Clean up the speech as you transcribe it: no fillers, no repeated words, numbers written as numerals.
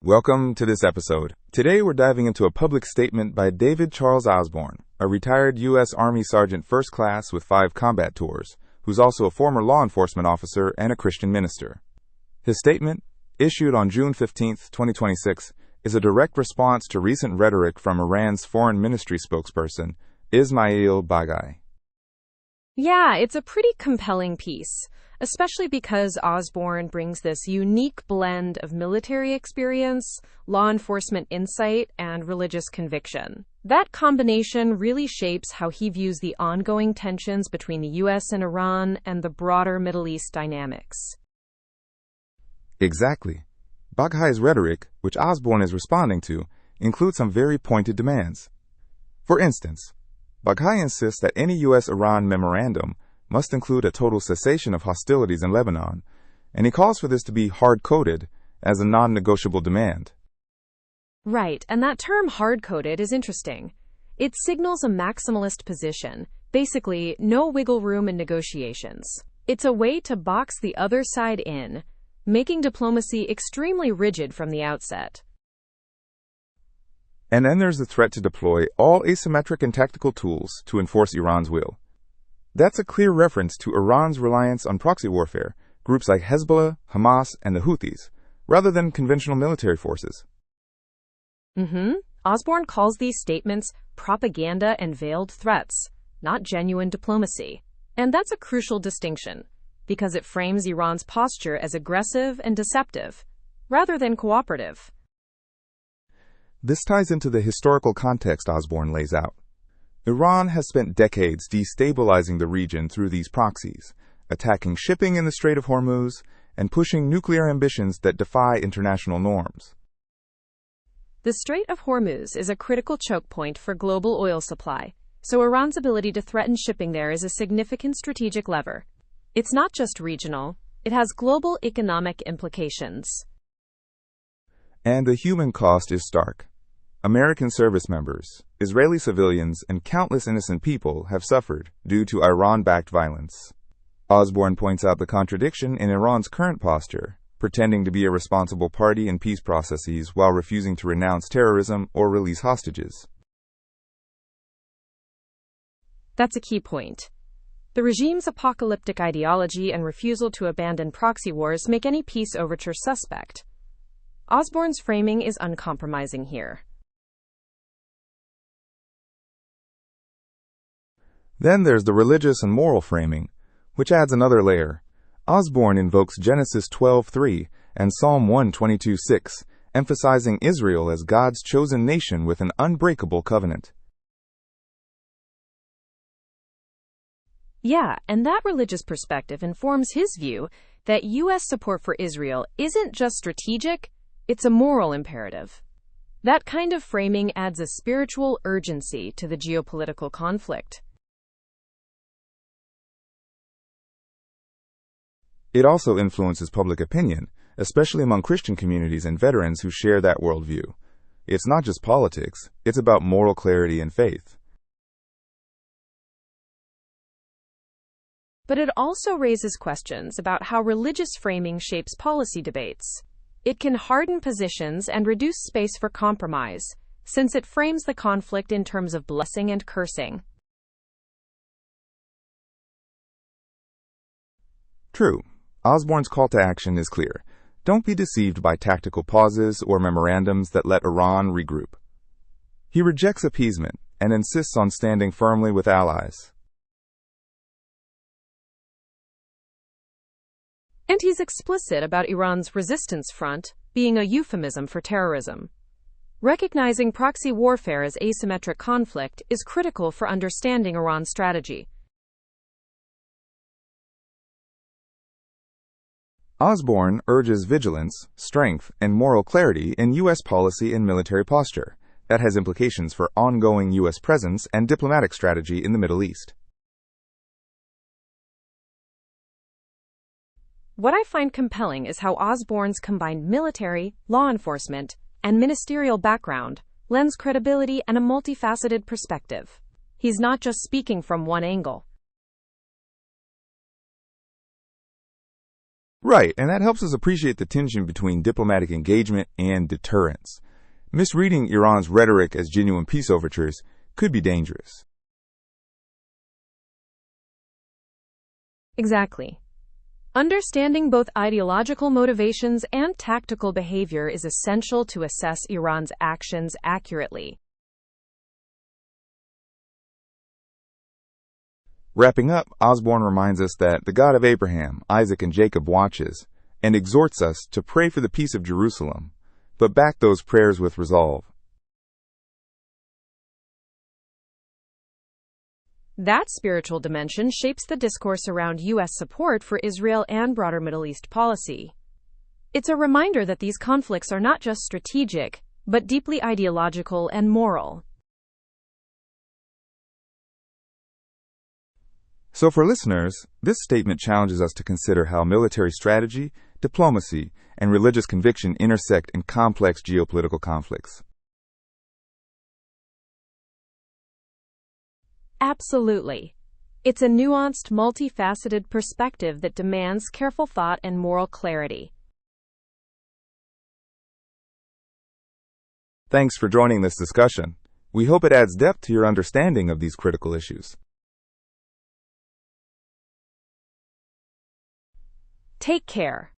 Welcome to this episode. Today we're diving into a public statement by David Charles Osborne, a retired U.S. Army Sergeant First Class with 5 combat tours, who's also a former law enforcement officer and a Christian minister. His statement, issued on June 15, 2026, is a direct response to recent rhetoric from Iran's foreign ministry spokesperson, Ismail Baghai. Yeah, it's a pretty compelling piece, especially because Osborne brings this unique blend of military experience, law enforcement insight, and religious conviction. That combination really shapes how he views the ongoing tensions between the U.S. and Iran and the broader Middle East dynamics. Exactly. Baghai's rhetoric, which Osborne is responding to, includes some very pointed demands. For instance, Baghai insists that any U.S.-Iran memorandum must include a total cessation of hostilities in Lebanon, and he calls for this to be hard-coded as a non-negotiable demand. Right, and that term hard-coded is interesting. It signals a maximalist position, basically no wiggle room in negotiations. It's a way to box the other side in, making diplomacy extremely rigid from the outset. And then there's the threat to deploy all asymmetric and tactical tools to enforce Iran's will. That's a clear reference to Iran's reliance on proxy warfare, groups like Hezbollah, Hamas, and the Houthis, rather than conventional military forces. Osborne calls these statements propaganda and veiled threats, not genuine diplomacy. And that's a crucial distinction, because it frames Iran's posture as aggressive and deceptive, rather than cooperative. This ties into the historical context Osborne lays out. Iran has spent decades destabilizing the region through these proxies, attacking shipping in the Strait of Hormuz, and pushing nuclear ambitions that defy international norms. The Strait of Hormuz is a critical choke point for global oil supply, so Iran's ability to threaten shipping there is a significant strategic lever. It's not just regional, it has global economic implications. And the human cost is stark. American service members, Israeli civilians, and countless innocent people have suffered due to Iran-backed violence. Osborne points out the contradiction in Iran's current posture, pretending to be a responsible party in peace processes while refusing to renounce terrorism or release hostages. That's a key point. The regime's apocalyptic ideology and refusal to abandon proxy wars make any peace overture suspect. Osborne's framing is uncompromising here. Then there's the religious and moral framing, which adds another layer. Osborne invokes Genesis 12:3 and Psalm 122:6, emphasizing Israel as God's chosen nation with an unbreakable covenant. Yeah, and that religious perspective informs his view that U.S. support for Israel isn't just strategic, it's a moral imperative. That kind of framing adds a spiritual urgency to the geopolitical conflict. It also influences public opinion, especially among Christian communities and veterans who share that worldview. It's not just politics, it's about moral clarity and faith. But it also raises questions about how religious framing shapes policy debates. It can harden positions and reduce space for compromise, since it frames the conflict in terms of blessing and cursing. True. Osborne's call to action is clear. Don't be deceived by tactical pauses or memorandums that let Iran regroup. He rejects appeasement and insists on standing firmly with allies. And he's explicit about Iran's resistance front being a euphemism for terrorism. Recognizing proxy warfare as asymmetric conflict is critical for understanding Iran's strategy. Osborne urges vigilance, strength, and moral clarity in U.S. policy and military posture. That has implications for ongoing U.S. presence and diplomatic strategy in the Middle East. What I find compelling is how Osborne's combined military, law enforcement, and ministerial background lends credibility and a multifaceted perspective. He's not just speaking from one angle. Right, and that helps us appreciate the tension between diplomatic engagement and deterrence. Misreading Iran's rhetoric as genuine peace overtures could be dangerous. Exactly. Understanding both ideological motivations and tactical behavior is essential to assess Iran's actions accurately. Wrapping up, Osborne reminds us that the God of Abraham, Isaac, and Jacob watches and exhorts us to pray for the peace of Jerusalem, but back those prayers with resolve. That spiritual dimension shapes the discourse around U.S. support for Israel and broader Middle East policy. It's a reminder that these conflicts are not just strategic, but deeply ideological and moral. So for listeners, this statement challenges us to consider how military strategy, diplomacy, and religious conviction intersect in complex geopolitical conflicts. Absolutely. It's a nuanced, multifaceted perspective that demands careful thought and moral clarity. Thanks for joining this discussion. We hope it adds depth to your understanding of these critical issues. Take care.